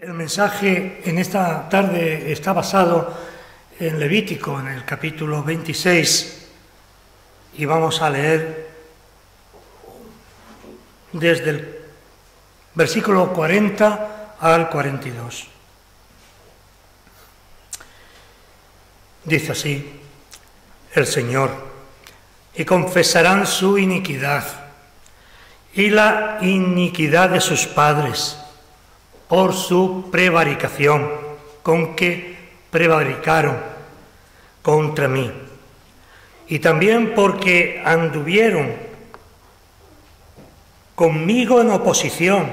El mensaje en esta tarde está basado en Levítico, en el capítulo 26, y vamos a leer desde el versículo 40 al 42. Dice así el Señor: y confesarán su iniquidad y la iniquidad de sus padres por su prevaricación con que prevaricaron contra mí, y también porque anduvieron conmigo en oposición,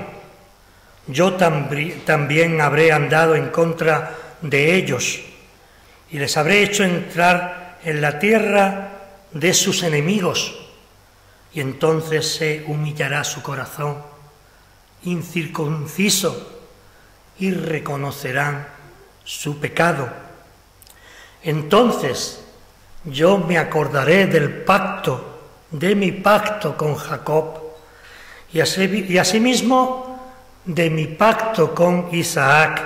yo también habré andado en contra de ellos, y les habré hecho entrar en la tierra de sus enemigos, y entonces se humillará su corazón incircunciso, y reconocerán su pecado. Entonces yo me acordaré del pacto, de mi pacto con Jacob, y asimismo de mi pacto con Isaac,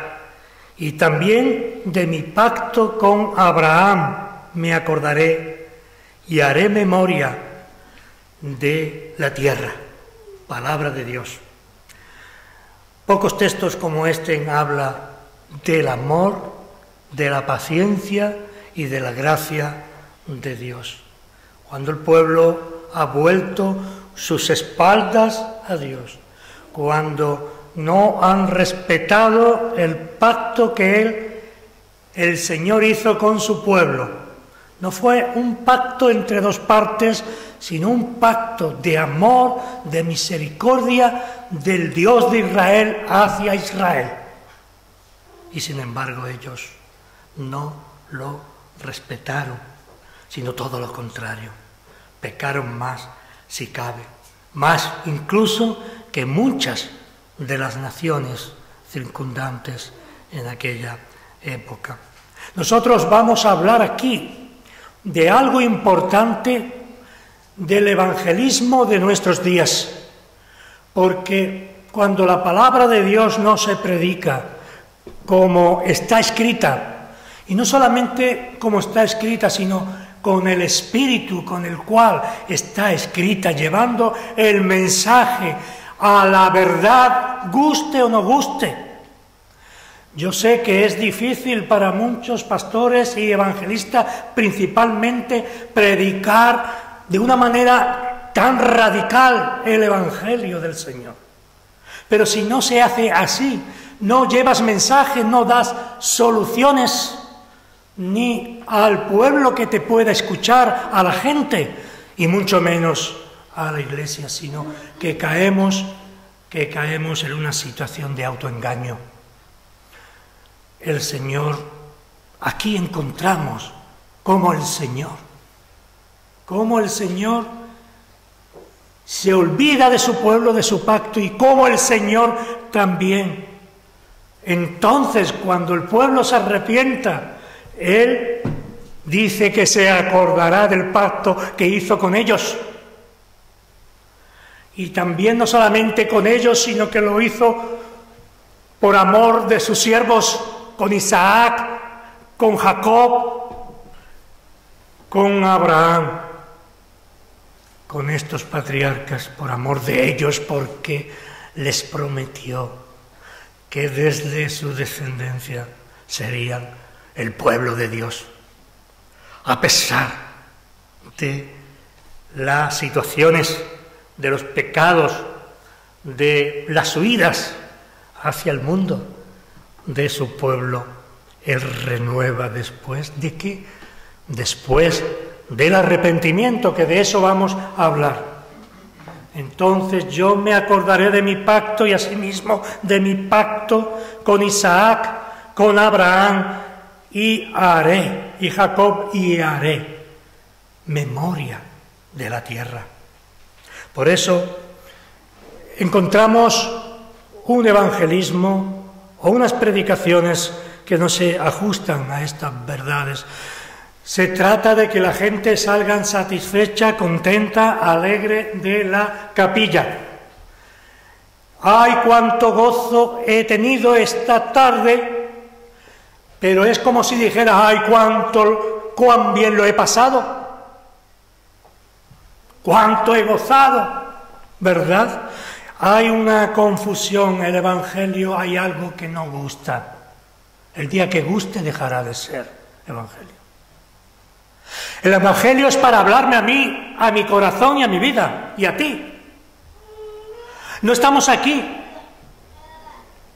y también de mi pacto con Abraham me acordaré, y haré memoria de la tierra. Palabra de Dios. Pocos textos como este habla del amor, de la paciencia y de la gracia de Dios. Cuando el pueblo ha vuelto sus espaldas a Dios, cuando no han respetado el pacto que el Señor hizo con su pueblo. No fue un pacto entre dos partes, sino un pacto de amor, de misericordia del Dios de Israel hacia Israel. Y sin embargo ellos no lo respetaron, sino todo lo contrario. Pecaron más, si cabe, más incluso que muchas de las naciones circundantes en aquella época. Nosotros vamos a hablar aquí de algo importante del evangelismo de nuestros días, porque cuando la palabra de Dios no se predica como está escrita, y no solamente como está escrita, sino con el espíritu con el cual está escrita, llevando el mensaje a la verdad, guste o no guste. Yo sé que es difícil para muchos pastores y evangelistas principalmente predicar de una manera tan radical el Evangelio del Señor. Pero si no se hace así, no llevas mensaje, no das soluciones ni al pueblo que te pueda escuchar, a la gente, y mucho menos a la iglesia, sino que caemos en una situación de autoengaño. El Señor, aquí encontramos cómo el Señor se olvida de su pueblo, de su pacto, y cómo el Señor también. Entonces, cuando el pueblo se arrepienta, Él dice que se acordará del pacto que hizo con ellos. Y también no solamente con ellos, sino que lo hizo por amor de sus siervos, con Isaac, con Jacob, con Abraham, con estos patriarcas, por amor de ellos, porque les prometió que desde su descendencia serían el pueblo de Dios. A pesar de las situaciones, de los pecados, de las huidas hacia el mundo de su pueblo, Él renueva después de qué? Después del arrepentimiento, que de eso vamos a hablar. Entonces yo me acordaré de mi pacto y asimismo de mi pacto con Isaac, con Abraham, y Jacob, y haré memoria de la tierra. Por eso encontramos un evangelismo o unas predicaciones que no se ajustan a estas verdades. Se trata de que la gente salga satisfecha, contenta, alegre de la capilla. ¡Ay, cuánto gozo he tenido esta tarde! Pero es como si dijera, ¡ay, cuán bien lo he pasado! ¡Cuánto he gozado! ¿Verdad? Hay una confusión. El Evangelio hay algo que no gusta. El día que guste dejará de ser Evangelio. El Evangelio es para hablarme a mí, a mi corazón y a mi vida, y a ti. No estamos aquí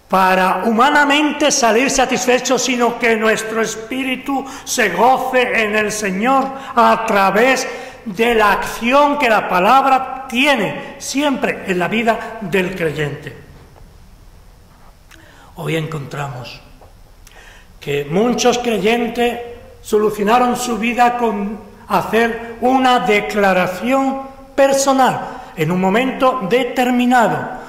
para humanamente salir satisfechos, sino que nuestro espíritu se goce en el Señor a través de la acción que la palabra tiene siempre en la vida del creyente. Hoy encontramos que muchos creyentes solucionaron su vida con hacer una declaración personal en un momento determinado.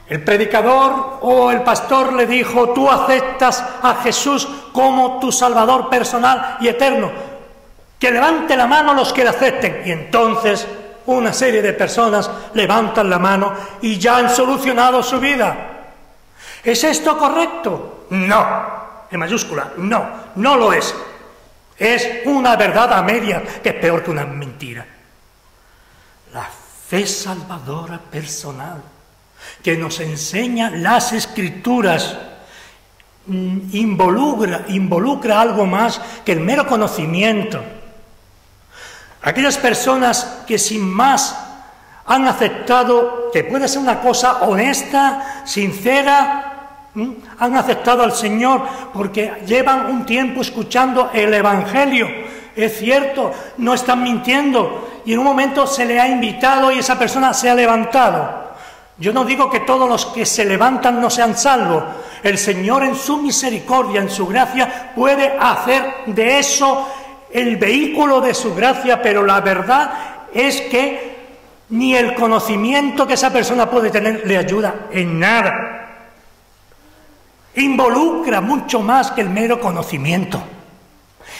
El predicador o el pastor le dijo, tú aceptas a Jesús como tu Salvador personal y eterno, que levante la mano los que le acepten. Y entonces una serie de personas levantan la mano y ya han solucionado su vida. ¿Es esto correcto? No. En mayúscula, no lo es. Es una verdad a media, que es peor que una mentira. La fe salvadora personal, que nos enseña las Escrituras, involucra algo más que el mero conocimiento. Aquellas personas que sin más han aceptado, que puede ser una cosa honesta, sincera, han aceptado al Señor porque llevan un tiempo escuchando el Evangelio. Es cierto, no están mintiendo, y en un momento se le ha invitado y esa persona se ha levantado. Yo no digo que todos los que se levantan no sean salvos. El Señor en su misericordia, en su gracia, puede hacer de eso el vehículo de su gracia, pero la verdad es que ni el conocimiento que esa persona puede tener le ayuda en nada. Involucra mucho más que el mero conocimiento.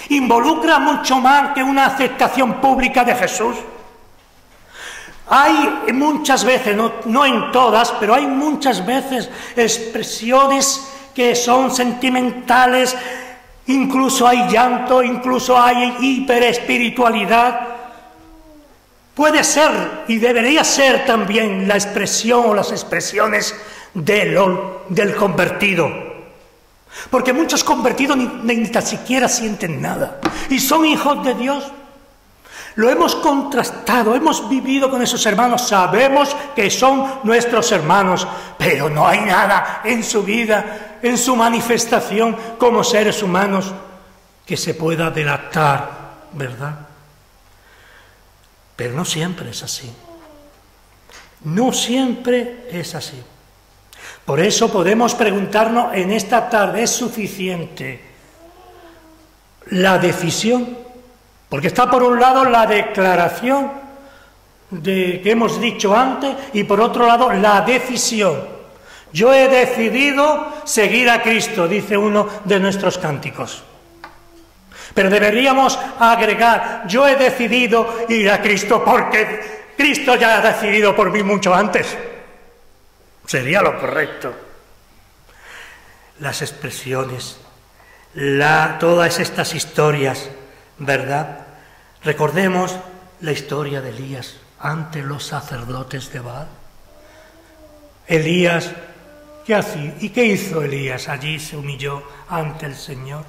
Involucra mucho más que una aceptación pública de Jesús. Hay muchas veces, no en todas, pero hay muchas veces expresiones que son sentimentales, incluso hay llanto, incluso hay hiperespiritualidad. Puede ser y debería ser también la expresión o las expresiones del convertido, porque muchos convertidos ni tan siquiera sienten nada y son hijos de Dios. Lo hemos contrastado, hemos vivido con esos hermanos, sabemos que son nuestros hermanos, pero no hay nada en su vida, en su manifestación como seres humanos que se pueda delatar, ¿verdad? Pero no siempre es así. No siempre es así. Por eso podemos preguntarnos en esta tarde, ¿es suficiente la decisión? Porque está por un lado la declaración que hemos dicho antes y por otro lado la decisión. Yo he decidido seguir a Cristo, dice uno de nuestros cánticos. Pero deberíamos agregar, yo he decidido ir a Cristo porque Cristo ya ha decidido por mí mucho antes. Sería lo correcto. Las expresiones, todas estas historias, ¿verdad? Recordemos la historia de Elías ante los sacerdotes de Baal. Elías, ¿qué hacía? ¿Y qué hizo Elías? Allí se humilló ante el Señor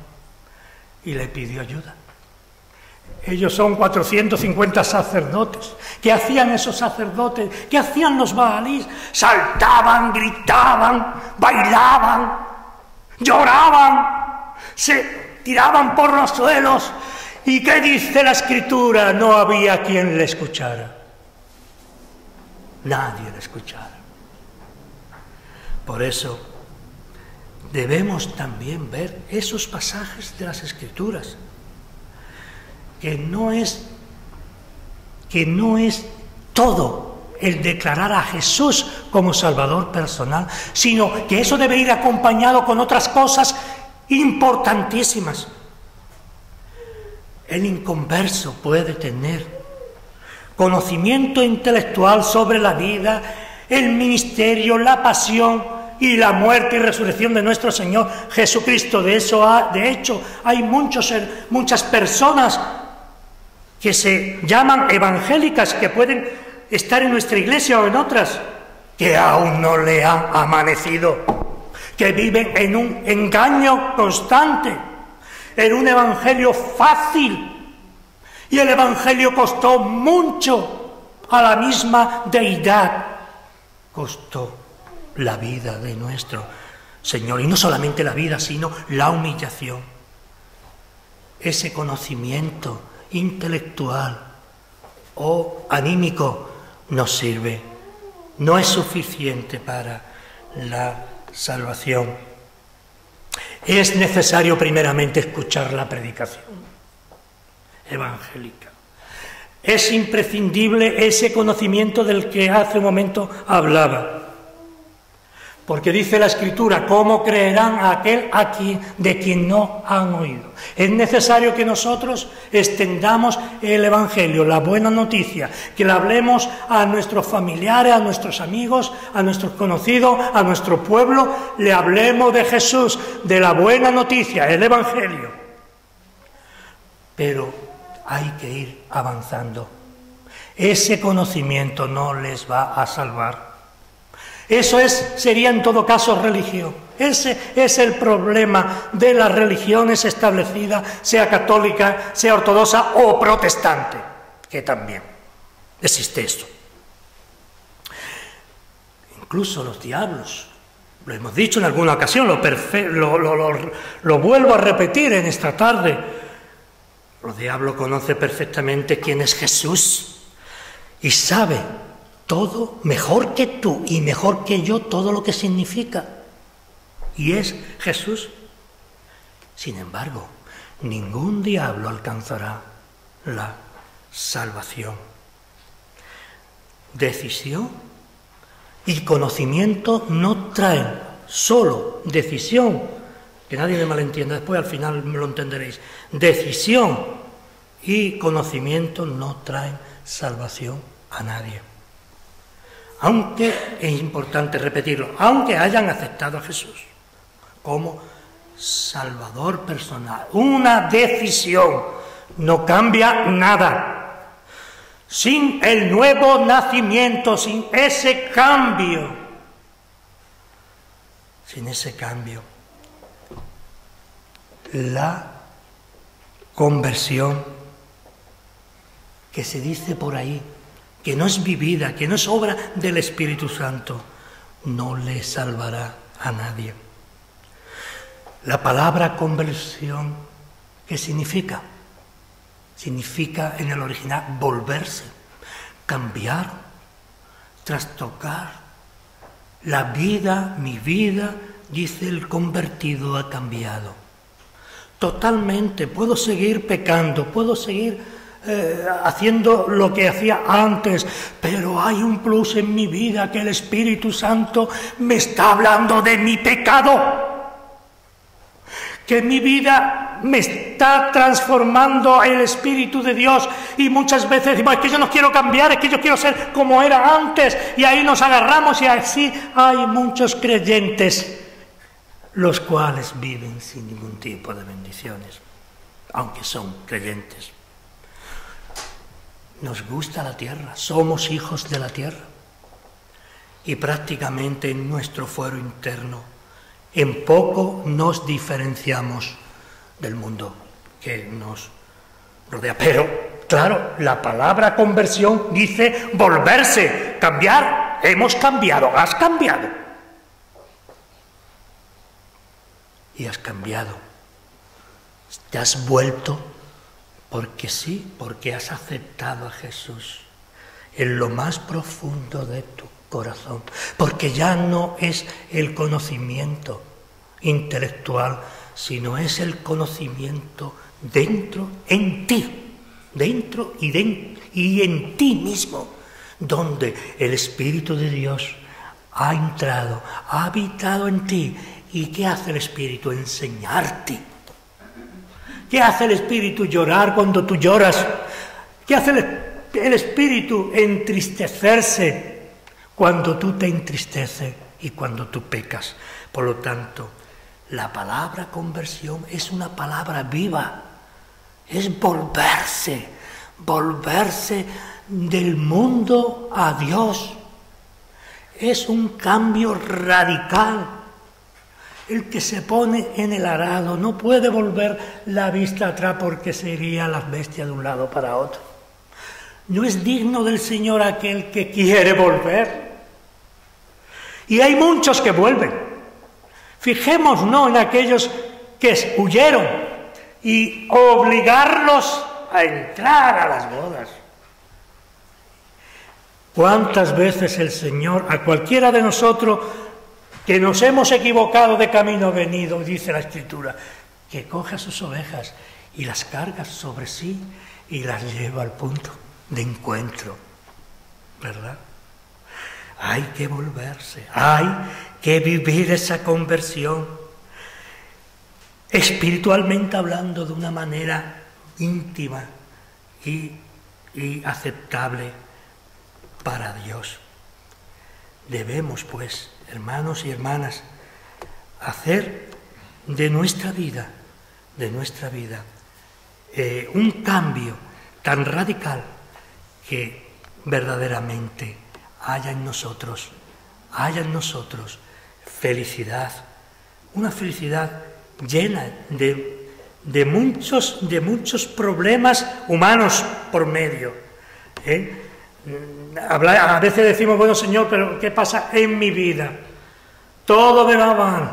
y le pidió ayuda. Ellos son 450 sacerdotes. ¿Qué hacían esos sacerdotes? ¿Qué hacían los baalís? Saltaban, gritaban, bailaban, lloraban, se tiraban por los suelos. ¿Y qué dice la Escritura? No había quien le escuchara. Nadie le escuchara. Por eso debemos también ver esos pasajes de las Escrituras, que no es todo el declarar a Jesús como Salvador personal, sino que eso debe ir acompañado con otras cosas importantísimas. El inconverso puede tener conocimiento intelectual sobre la vida, el ministerio, la pasión y la muerte y resurrección de nuestro Señor Jesucristo. De hecho, hay muchas personas que se llaman evangélicas, que pueden estar en nuestra iglesia o en otras, que aún no le han amanecido, que viven en un engaño constante, en un evangelio fácil. Y el evangelio costó mucho a la misma deidad. Costó la vida de nuestro Señor. Y no solamente la vida, sino la humillación. Ese conocimiento intelectual o anímico nos sirve. No es suficiente para la salvación. Es necesario primeramente escuchar la predicación evangélica. Es imprescindible ese conocimiento del que hace un momento hablaba. Porque dice la Escritura, ¿cómo creerán a aquel de quien no han oído? Es necesario que nosotros extendamos el Evangelio, la buena noticia, que le hablemos a nuestros familiares, a nuestros amigos, a nuestros conocidos, a nuestro pueblo, le hablemos de Jesús, de la buena noticia, el Evangelio. Pero hay que ir avanzando. Ese conocimiento no les va a salvar. Eso sería en todo caso religión. Ese es el problema de las religiones establecidas, sea católica, sea ortodoxa o protestante, que también existe eso. Incluso los diablos, lo hemos dicho en alguna ocasión, lo vuelvo a repetir en esta tarde. El diablo conoce perfectamente quién es Jesús y sabe todo mejor que tú y mejor que yo todo lo que significa. Y es Jesús. Sin embargo, ningún diablo alcanzará la salvación. Decisión y conocimiento no traen solo decisión, que nadie me malentienda, después al final me lo entenderéis. Decisión y conocimiento no traen salvación a nadie. Aunque, es importante repetirlo, aunque hayan aceptado a Jesús como Salvador personal, una decisión no cambia nada. Sin el nuevo nacimiento, sin ese cambio, la conversión que se dice por ahí, que no es vivida, que no es obra del Espíritu Santo, no le salvará a nadie. La palabra conversión, ¿qué significa? Significa en el original volverse, cambiar, trastocar. La vida, mi vida, dice el convertido, ha cambiado. Totalmente, puedo seguir pecando, puedo seguir haciendo lo que hacía antes, pero hay un plus en mi vida, que el Espíritu Santo me está hablando de mi pecado, que mi vida me está transformando el Espíritu de Dios, y muchas veces decimos, es que yo no quiero cambiar, es que yo quiero ser como era antes, y ahí nos agarramos, y así hay muchos creyentes, los cuales viven sin ningún tipo de bendiciones, aunque son creyentes. Nos gusta la tierra, somos hijos de la tierra, y prácticamente en nuestro fuero interno en poco nos diferenciamos del mundo que nos rodea. Pero, claro, la palabra conversión dice volverse, cambiar. Hemos cambiado, has cambiado. Y has cambiado. Te has vuelto porque sí, porque has aceptado a Jesús en lo más profundo de tu corazón, porque ya no es el conocimiento intelectual, sino es el conocimiento dentro, en ti, dentro y en ti mismo, donde el Espíritu de Dios ha entrado, ha habitado en ti. ¿Y qué hace el Espíritu? Enseñarte. ¿Qué hace el Espíritu? Llorar cuando tú lloras. ¿Qué hace el Espíritu? Entristecerse cuando tú te entristeces y cuando tú pecas. Por lo tanto, la palabra conversión es una palabra viva, es volverse del mundo a Dios. Es un cambio radical. El que se pone en el arado no puede volver la vista atrás porque se iría las bestias de un lado para otro. No es digno del Señor aquel que quiere volver. Y hay muchos que vuelven. Fijémonos en aquellos que huyeron y obligarlos a entrar a las bodas. ¿Cuántas veces el Señor, a cualquiera de nosotros que nos hemos equivocado de camino venido, dice la Escritura, que coge a sus ovejas y las carga sobre sí y las lleva al punto de encuentro, ¿verdad? Hay que volverse, hay que vivir esa conversión, espiritualmente hablando, de una manera íntima y aceptable para Dios. Debemos, pues, hermanos y hermanas, hacer de nuestra vida un cambio tan radical que verdaderamente haya en nosotros felicidad, una felicidad llena de muchos problemas humanos por medio. A veces decimos, bueno, Señor, pero ¿qué pasa en mi vida? Todo me va mal.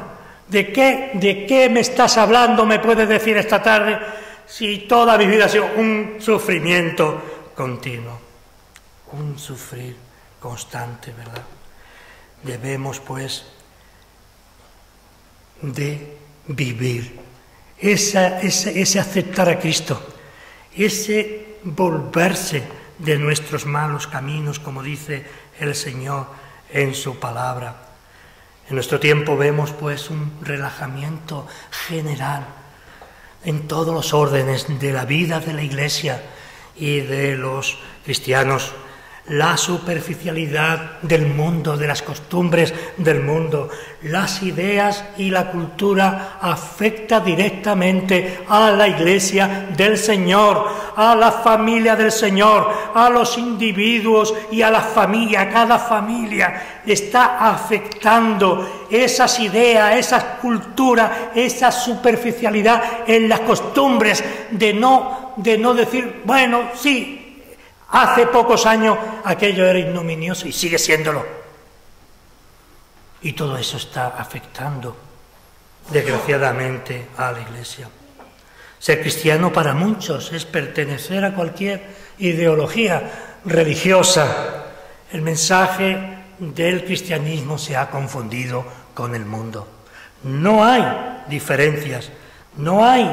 ¿De qué me estás hablando, me puedes decir esta tarde, si toda mi vida ha sido un sufrimiento continuo? Un sufrir constante, ¿verdad? Debemos, pues, de vivir ese aceptar a Cristo, ese volverse de nuestros malos caminos, como dice el Señor en su palabra. En nuestro tiempo vemos, pues, un relajamiento general en todos los órdenes de la vida de la Iglesia y de los cristianos. La superficialidad del mundo, de las costumbres del mundo, las ideas y la cultura afecta directamente a la Iglesia del Señor, a la familia del Señor, a los individuos y a la familia. Cada familia está afectando esas ideas, esa cultura, esa superficialidad en las costumbres de no decir, bueno, sí, hace pocos años aquello era ignominioso y sigue siéndolo. Y todo eso está afectando, desgraciadamente, a la Iglesia. Ser cristiano para muchos es pertenecer a cualquier ideología religiosa. El mensaje del cristianismo se ha confundido con el mundo. No hay diferencias, no hay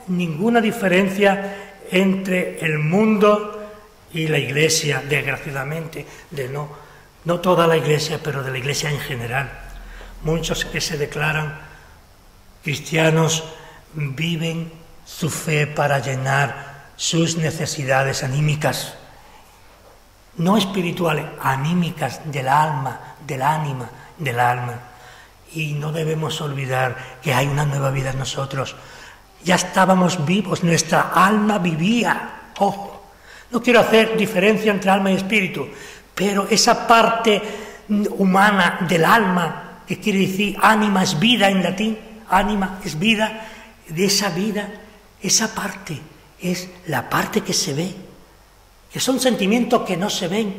ninguna diferencia entre el mundo y la Iglesia, desgraciadamente, no toda la Iglesia, pero de la Iglesia en general. Muchos que se declaran cristianos viven su fe para llenar sus necesidades anímicas, no espirituales, anímicas del alma, del ánima, del alma. Y no debemos olvidar que hay una nueva vida en nosotros. Ya estábamos vivos, nuestra alma vivía. Ojo. No quiero hacer diferencia entre alma y espíritu, pero esa parte humana del alma, que quiere decir ánima es vida en latín, ánima es vida, de esa vida, esa parte es la parte que se ve, que son sentimientos que no se ven,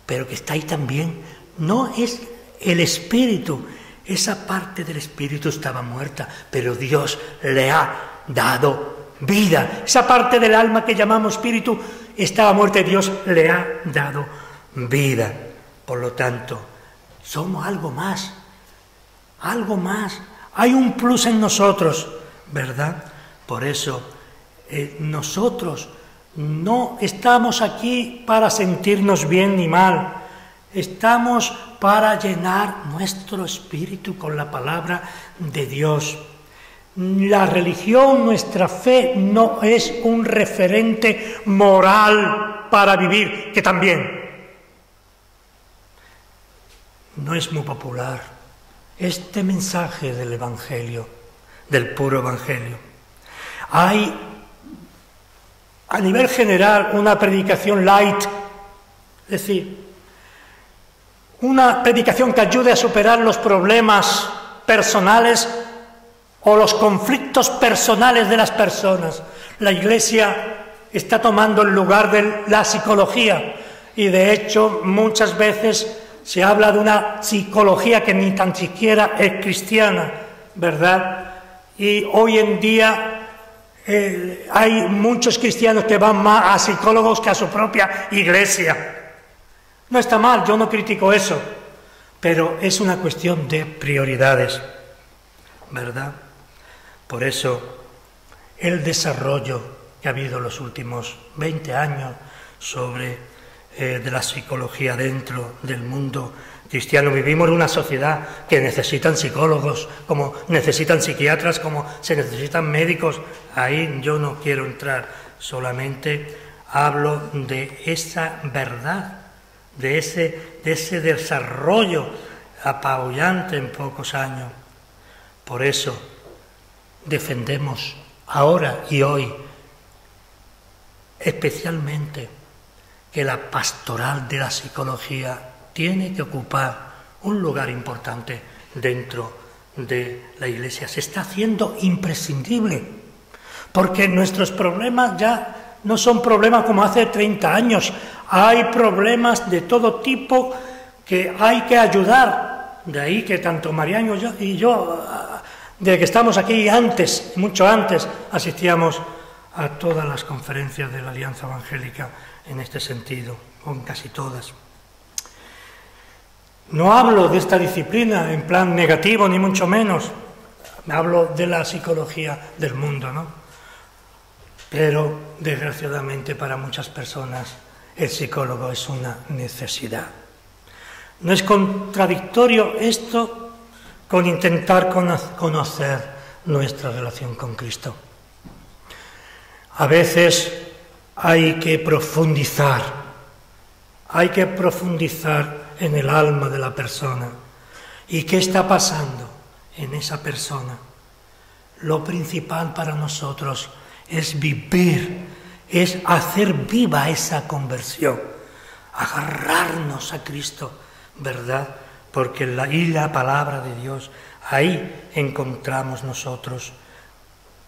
pero que está ahí también. No es el espíritu, esa parte del espíritu estaba muerta, pero Dios le ha dado vida. Esa parte del alma que llamamos espíritu estaba muerta y Dios le ha dado vida. Por lo tanto, somos algo más, algo más. Hay un plus en nosotros, ¿verdad? Por eso, nosotros no estamos aquí para sentirnos bien ni mal. Estamos para llenar nuestro espíritu con la palabra de Dios. La religión, nuestra fe, no es un referente moral para vivir, que también. no es muy popular este mensaje del Evangelio, del puro Evangelio. Hay, a nivel general, una predicación light, es decir, una predicación que ayude a superar los problemas personales o los conflictos personales de las personas. La Iglesia está tomando el lugar de la psicología y, de hecho, muchas veces se habla de una psicología que ni tan siquiera es cristiana, ¿verdad? Y hoy en día hay muchos cristianos que van más a psicólogos que a su propia Iglesia. No está mal, yo no critico eso, pero es una cuestión de prioridades, ¿verdad? Por eso, el desarrollo que ha habido en los últimos 20 años de la psicología dentro del mundo cristiano. Vivimos en una sociedad que necesitan psicólogos, como necesitan psiquiatras, como se necesitan médicos. Ahí yo no quiero entrar, solamente hablo de esa verdad, de ese desarrollo apabullante en pocos años. Por eso defendemos ahora y hoy especialmente que la pastoral de la psicología tiene que ocupar un lugar importante dentro de la Iglesia. Se está haciendo imprescindible, porque nuestros problemas ya no son problemas como hace 30 años. Hay problemas de todo tipo que hay que ayudar. De ahí que tanto Mariano y yo, de que estamos aquí antes, mucho antes, asistíamos a todas las conferencias de la Alianza Evangélica en este sentido, con casi todas. No hablo de esta disciplina en plan negativo, ni mucho menos. Hablo de la psicología del mundo, ¿no? Pero, desgraciadamente, para muchas personas, el psicólogo es una necesidad. ¿No es contradictorio esto con intentar conocer nuestra relación con Cristo? A veces hay que profundizar en el alma de la persona. ¿Y qué está pasando en esa persona? Lo principal para nosotros es vivir, es hacer viva esa conversión, agarrarnos a Cristo, ¿verdad? Porque la palabra de Dios, ahí encontramos nosotros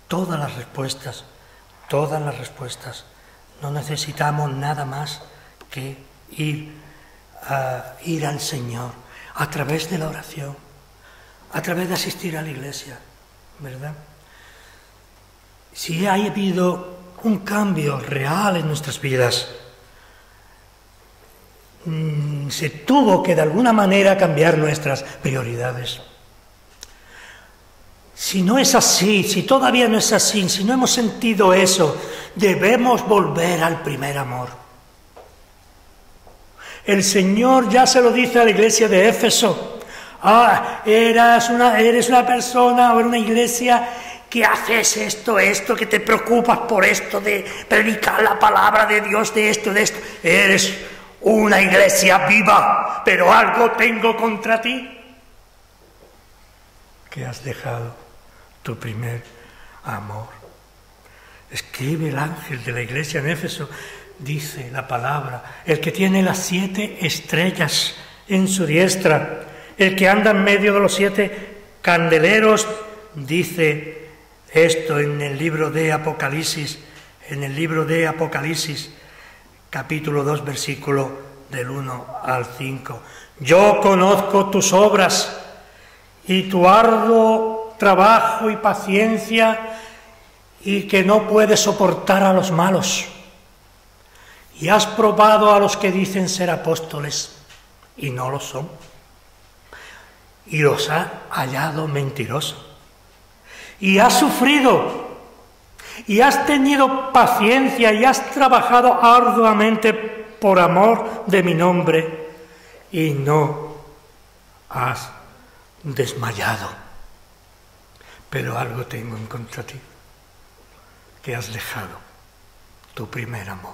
todas las respuestas. No necesitamos nada más que ir al Señor a través de la oración, a través de asistir a la iglesia, ¿verdad? Si ha habido un cambio real en nuestras vidas, se tuvo que de alguna manera cambiar nuestras prioridades. Si no es así, si todavía no es así, si no hemos sentido eso, debemos volver al primer amor. El Señor ya se lo dice a la iglesia de Éfeso. Eres una persona o una iglesia que haces esto, que te preocupas por esto de predicar la palabra de Dios, de esto. Eres una iglesia viva, pero algo tengo contra ti, que has dejado tu primer amor. Escribe el ángel de la iglesia en Éfeso, dice la palabra, el que tiene las 7 estrellas en su diestra, el que anda en medio de los 7 candeleros, dice esto en el libro de Apocalipsis, capítulo 2, versículo del 1 al 5. Yo conozco tus obras y tu arduo trabajo y paciencia, y que no puedes soportar a los malos. Y has probado a los que dicen ser apóstoles y no lo son, y los has hallado mentirosos. Y has sufrido, y has tenido paciencia, y has trabajado arduamente por amor de mi nombre, y no has desmayado. Pero algo tengo en contra de ti, que has dejado tu primer amor.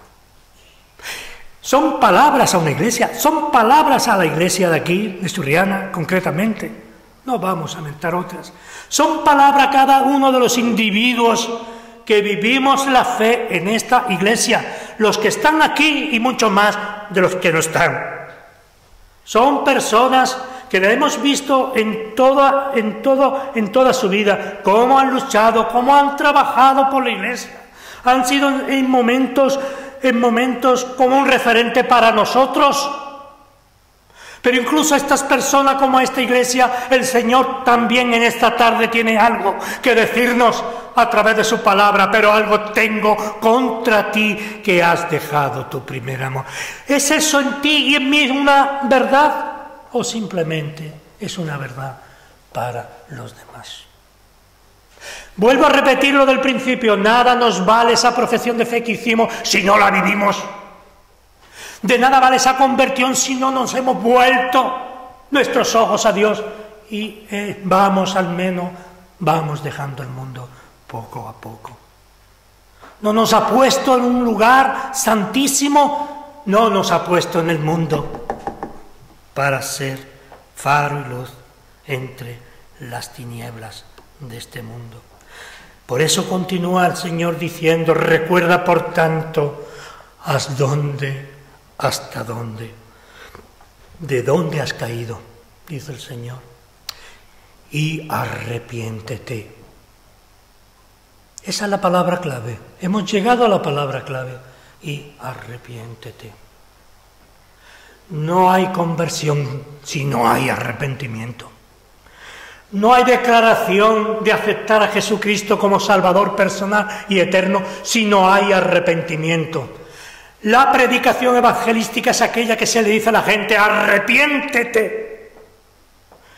Son palabras a una iglesia, son palabras a la iglesia de aquí, de Churriana, concretamente. No vamos a mentar otras. Son palabras a cada uno de los individuos que vivimos la fe en esta iglesia, los que están aquí y mucho más de los que no están. Son personas que la hemos visto en toda su vida, cómo han luchado, cómo han trabajado por la iglesia. Han sido en momentos como un referente para nosotros. Pero incluso a estas personas como a esta iglesia, el Señor también en esta tarde tiene algo que decirnos a través de su palabra. Pero algo tengo contra ti, que has dejado tu primer amor. ¿Es eso en ti y en mí una verdad? ¿O simplemente es una verdad para los demás? Vuelvo a repetir lo del principio. Nada nos vale esa profesión de fe que hicimos si no la vivimos. De nada vale esa conversión si no nos hemos vuelto nuestros ojos a Dios y vamos dejando el mundo poco a poco. No nos ha puesto en un lugar santísimo, no nos ha puesto en el mundo para ser faro y luz entre las tinieblas de este mundo. Por eso continúa el Señor diciendo: recuerda por tanto hasta dónde, de dónde has caído, dice el Señor, y arrepiéntete. Esa es la palabra clave. Hemos llegado a la palabra clave. Y arrepiéntete. No hay conversión si no hay arrepentimiento. No hay declaración de aceptar a Jesucristo como Salvador personal y eterno si no hay arrepentimiento. La predicación evangelística es aquella que se le dice a la gente: arrepiéntete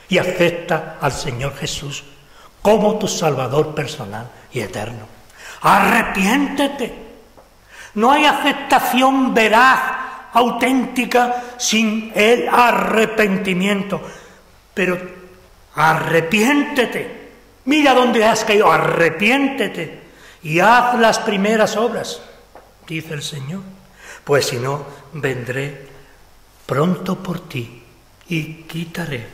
y acepta al Señor Jesús como tu Salvador personal y eterno. Arrepiéntete. No hay aceptación veraz, auténtica, sin el arrepentimiento. Pero arrepiéntete. Mira dónde has caído. Arrepiéntete y haz las primeras obras, dice el Señor. Pues si no, vendré pronto por ti y quitaré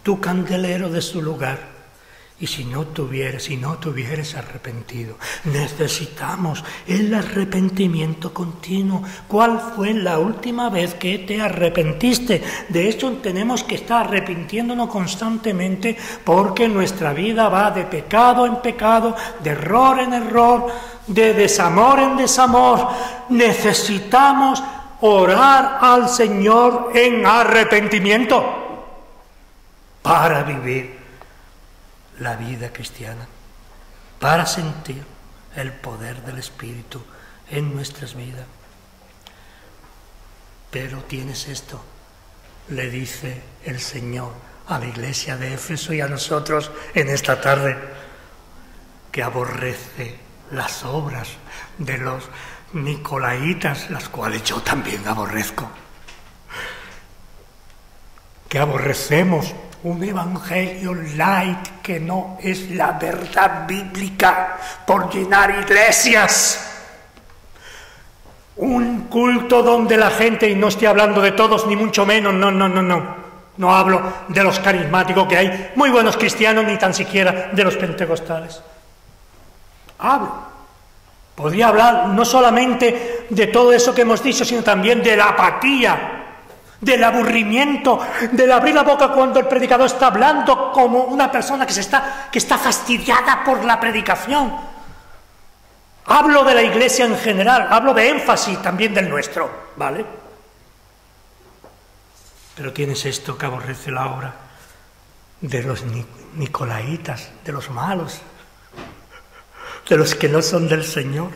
tu candelero de su lugar. Y si no te hubieres arrepentido. Necesitamos el arrepentimiento continuo. ¿Cuál fue la última vez que te arrepentiste? De hecho, tenemos que estar arrepintiéndonos constantemente, porque nuestra vida va de pecado en pecado, de error en error, de desamor en desamor. Necesitamos orar al Señor en arrepentimiento para vivir la vida cristiana, para sentir el poder del Espíritu en nuestras vidas. Pero tienes esto, le dice el Señor a la iglesia de Éfeso y a nosotros en esta tarde, que aborrece las obras de los nicolaitas, las cuales yo también aborrezco. Que aborrecemos un evangelio light que no es la verdad bíblica por llenar iglesias. Un culto donde la gente, y no estoy hablando de todos ni mucho menos, no hablo de los carismáticos, que hay muy buenos cristianos, ni tan siquiera de los pentecostales. Podría hablar no solamente de todo eso que hemos dicho, sino también de la apatía, del aburrimiento, del abrir la boca cuando el predicador está hablando como una persona que está fastidiada por la predicación. Hablo de la iglesia en general, hablo de énfasis también del nuestro, ¿vale? Pero tienes esto que aborrece la obra de los nicolaitas, de los malos, de los que no son del Señor,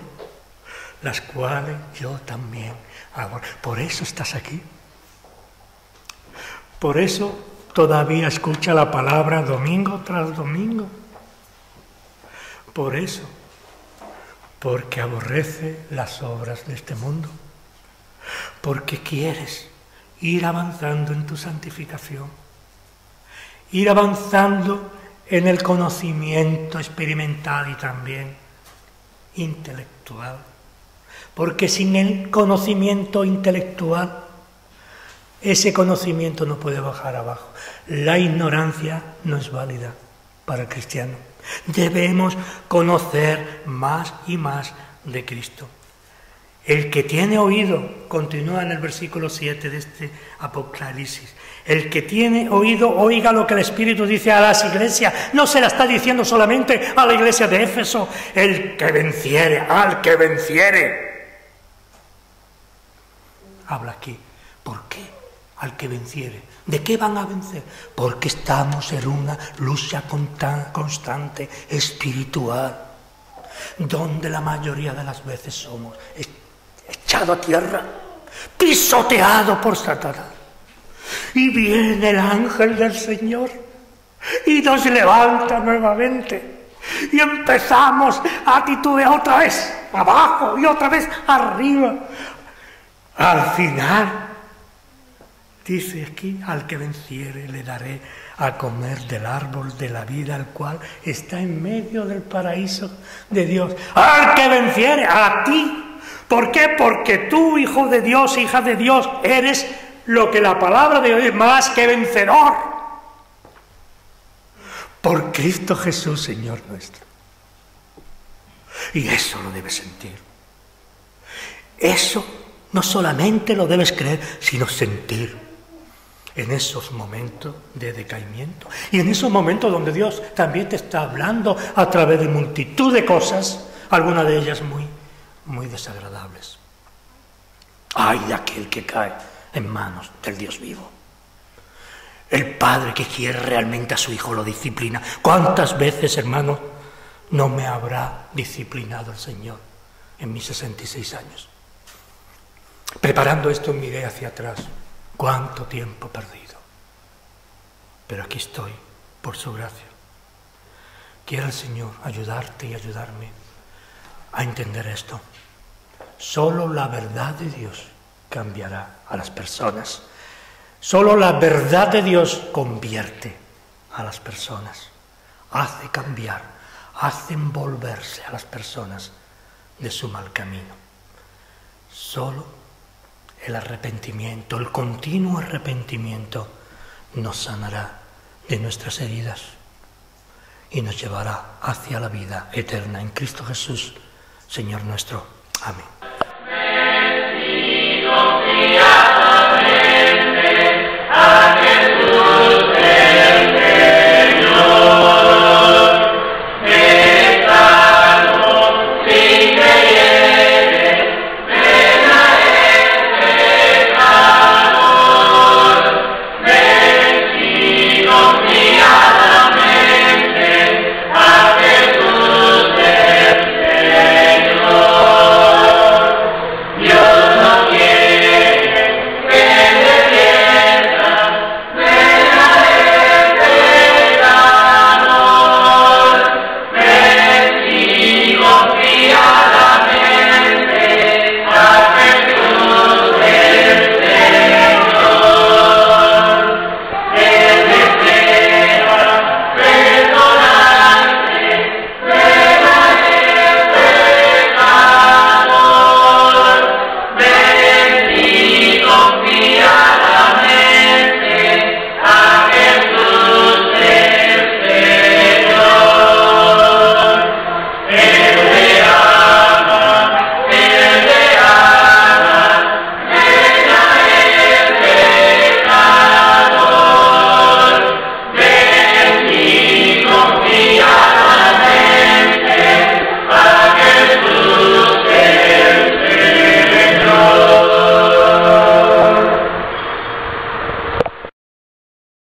las cuales yo también aborrezco. Por eso estás aquí. Por eso todavía escucha la palabra domingo tras domingo. Por eso, porque aborrece las obras de este mundo. Porque quieres ir avanzando en tu santificación, ir avanzando en el conocimiento experimental y también intelectual Porque sin el conocimiento intelectual, ese conocimiento no puede bajar abajo. La ignorancia no es válida para el cristiano. Debemos conocer más y más de Cristo. El que tiene oído, continúa en el versículo 7 de este Apocalipsis, el que tiene oído, oiga lo que el Espíritu dice a las iglesias. No se la está diciendo solamente a la iglesia de Éfeso, el que venciere, al que venciere. Habla aquí. ¿Por qué? Al que venciere. ¿De qué van a vencer? Porque estamos en una lucha constante, espiritual, donde la mayoría de las veces somos echado a tierra, pisoteado por Satanás. Y viene el ángel del Señor y nos levanta nuevamente. Y empezamos a titubear otra vez abajo y otra vez arriba. Al final, dice aquí, al que venciere le daré a comer del árbol de la vida, el cual está en medio del paraíso de Dios. Al que venciere, a ti. ¿Por qué? Porque tú, hijo de Dios, hija de Dios, eres lo que la palabra de Dios es, más que vencedor. Por Cristo Jesús, Señor nuestro. Y eso lo debes sentir. Eso no solamente lo debes creer, sino sentir en esos momentos de decaimiento. Y en esos momentos donde Dios también te está hablando a través de multitud de cosas, algunas de ellas muy desagradables. Ay de aquel que cae en manos del Dios vivo. El padre que quiere realmente a su hijo lo disciplina. ¿Cuántas veces, hermano, no me habrá disciplinado el Señor en mis 66 años? Preparando esto miré hacia atrás. ¿Cuánto tiempo perdido? Pero aquí estoy, por su gracia. Quiera el Señor ayudarte y ayudarme a entender esto. Solo la verdad de Dios cambiará a las personas. Solo la verdad de Dios convierte a las personas. Hace cambiar, hace envolverse a las personas de su mal camino. Solo el arrepentimiento, el continuo arrepentimiento nos sanará de nuestras heridas y nos llevará hacia la vida eterna en Cristo Jesús, Señor nuestro. Amén.